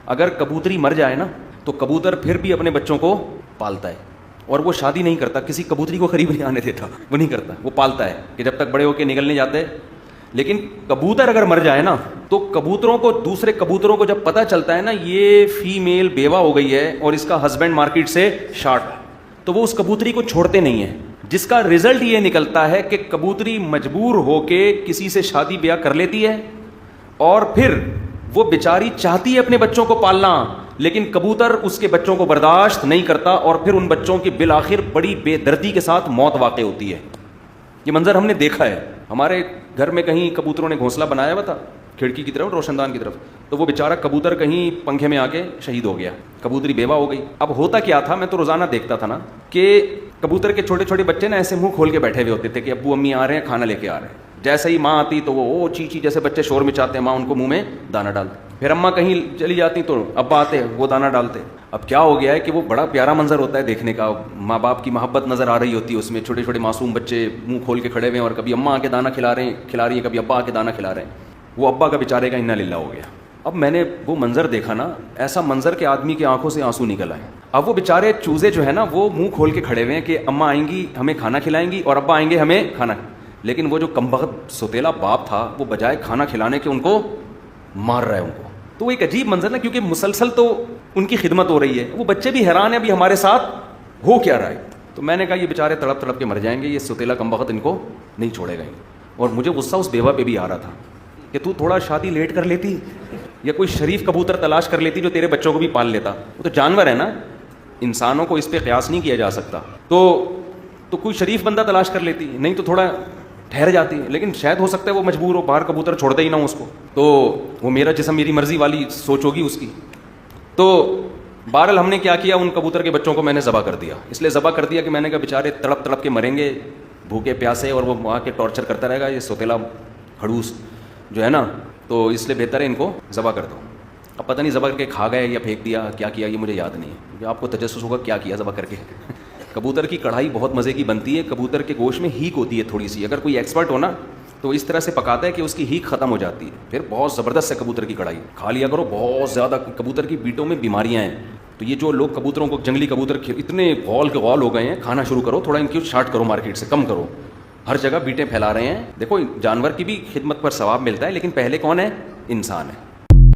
اگر کبوتری مر جائے نا تو کبوتر پھر بھی اپنے بچوں کو پالتا ہے, اور وہ شادی نہیں کرتا, کسی کبوتری کو قریب نہیں آنے دیتا, وہ نہیں کرتا, وہ پالتا ہے کہ جب تک بڑے ہو کے نکلنے جاتے. لیکن کبوتر اگر مر جائے نا تو کبوتروں کو, دوسرے کبوتروں کو جب پتہ چلتا ہے نا یہ فیمیل بیوہ ہو گئی ہے اور اس کا ہسبینڈ مارکیٹ سے شارٹ, تو وہ اس کبوتری کو چھوڑتے نہیں ہیں, جس کا رزلٹ یہ نکلتا ہے کہ کبوتری مجبور ہو کے کسی سے شادی بیاہ کر لیتی ہے, اور پھر وہ بیچاری چاہتی ہے اپنے بچوں کو پالنا, لیکن کبوتر اس کے بچوں کو برداشت نہیں کرتا, اور پھر ان بچوں کی بالآخر بڑی بے دردی کے ساتھ موت واقع ہوتی ہے. یہ منظر ہم نے دیکھا ہے. ہمارے گھر میں کہیں کبوتروں نے گھونسلہ بنایا ہوا تھا کھڑکی کی طرف, روشن دان کی طرف, تو وہ بیچارہ کبوتر کہیں پنکھے میں آ کے شہید ہو گیا, کبوتری بیوہ ہو گئی. اب ہوتا کیا تھا, میں تو روزانہ دیکھتا تھا نا کہ کبوتر کے چھوٹے چھوٹے بچے نا ایسے منہ کھول کے بیٹھے ہوئے ہوتے تھے کہ ابو امی آ رہے ہیں, کھانا لے کے آ رہے ہیں. جیسے ہی ماں آتی تو وہ او چی چی جیسے بچے شور مچاتے ہیں, ماں ان کو منہ میں دانہ ڈالتی. پھر اماں کہیں چلی جاتی تو ابا آتے وہ دانہ ڈالتے. اب کیا ہو گیا ہے کہ وہ بڑا پیارا منظر ہوتا ہے دیکھنے کا, ماں باپ کی محبت نظر آ رہی ہوتی ہے اس میں, چھوٹے چھوٹے معصوم بچے منہ کھول کے کھڑے ہوئے ہیں, اور کبھی اماں آ کے دانہ کھلا رہی ہیں, کبھی ابا آ کے دانہ کھلا رہے ہیں. وہ ابا کا بیچارے کا انا للہ ہو گیا. اب میں نے وہ منظر دیکھا نا, ایسا منظر کہ آدمی کی آنکھوں سے آنسو نکل آئے. اب وہ بیچارے چوزے جو ہے نا وہ منہ کھول کے کھڑے ہوئے ہیں کہ اماں آئیں گی ہمیں کھانا کھلائیں گی اور ابا آئیں گے ہمیں کھانا, لیکن وہ جو کمبخت سوتیلا باپ تھا وہ بجائے کھانا کھلانے کے ان کو مار رہا ہے ان کو. تو وہ ایک عجیب منظر نا, کیونکہ مسلسل تو ان کی خدمت ہو رہی ہے, وہ بچے بھی حیران ہیں ابھی ہمارے ساتھ ہو کیا رہا ہے. تو میں نے کہا یہ بیچارے تڑپ تڑپ کے مر جائیں گے, یہ سوتیلا کمبخت ان کو نہیں چھوڑے گا. اور مجھے غصہ اس بیوہ پہ بھی آ رہا تھا کہ تو تھوڑا شادی لیٹ کر لیتی یا کوئی شریف کبوتر تلاش کر لیتی جو تیرے بچوں کو بھی پال لیتا. وہ تو جانور ہے نا, انسانوں کو اس پہ قیاس نہیں کیا جا سکتا. تو کوئی شریف بندہ تلاش کر لیتی, نہیں تو تھوڑا ٹھہر جاتی. لیکن شاید ہو سکتا ہے وہ مجبور ہو, باہر کبوتر چھوڑتا ہی نہ ہو اس کو, تو وہ میرا جسم میری مرضی والی سوچ ہوگی اس کی. تو بہرحال ہم نے کیا کیا, ان کبوتر کے بچوں کو میں نے ذبح کر دیا. اس لیے ذبح کر دیا کہ میں نے کہا بیچارے تڑپ تڑپ کے مریں گے بھوکے پیاسے, اور وہ وہاں کے ٹارچر کرتا رہے گا یہ سوتیلا کھڑوس جو ہے نا, تو اس لیے بہتر ہے ان کو ذبح کر دو. اب پتہ نہیں ذبح کر کے کھا گئے یا پھینک دیا, کیا کیا یہ مجھے یاد نہیں ہے, کیونکہ آپ کو تجسس ہوگا کیا کیا ذبح کر کے. کبوتر کی کڑھائی بہت مزے کی بنتی ہے, کبوتر کے گوشت میں ہیک ہوتی ہے تھوڑی سی, اگر کوئی ایکسپرٹ ہو نا تو اس طرح سے پکاتا ہے کہ اس کی ہیک ختم ہو جاتی ہے. پھر بہت زبردست ہے کبوتر کی کڑھائی, کھا لیا کرو. بہت زیادہ کبوتر کی بیٹوں میں بیماریاں ہیں, تو یہ جو لوگ کبوتروں کو, جنگلی کبوتر اتنے غول کے غول ہو گئے ہیں, کھانا شروع کرو, تھوڑا ان کی شارٹ کرو, مارکیٹ سے کم کرو. ہر جگہ بیٹیں پھیلا رہے ہیں. دیکھو جانور کی بھی خدمت پر ثواب ملتا ہے, لیکن پہلے کون ہے؟ انسان ہے.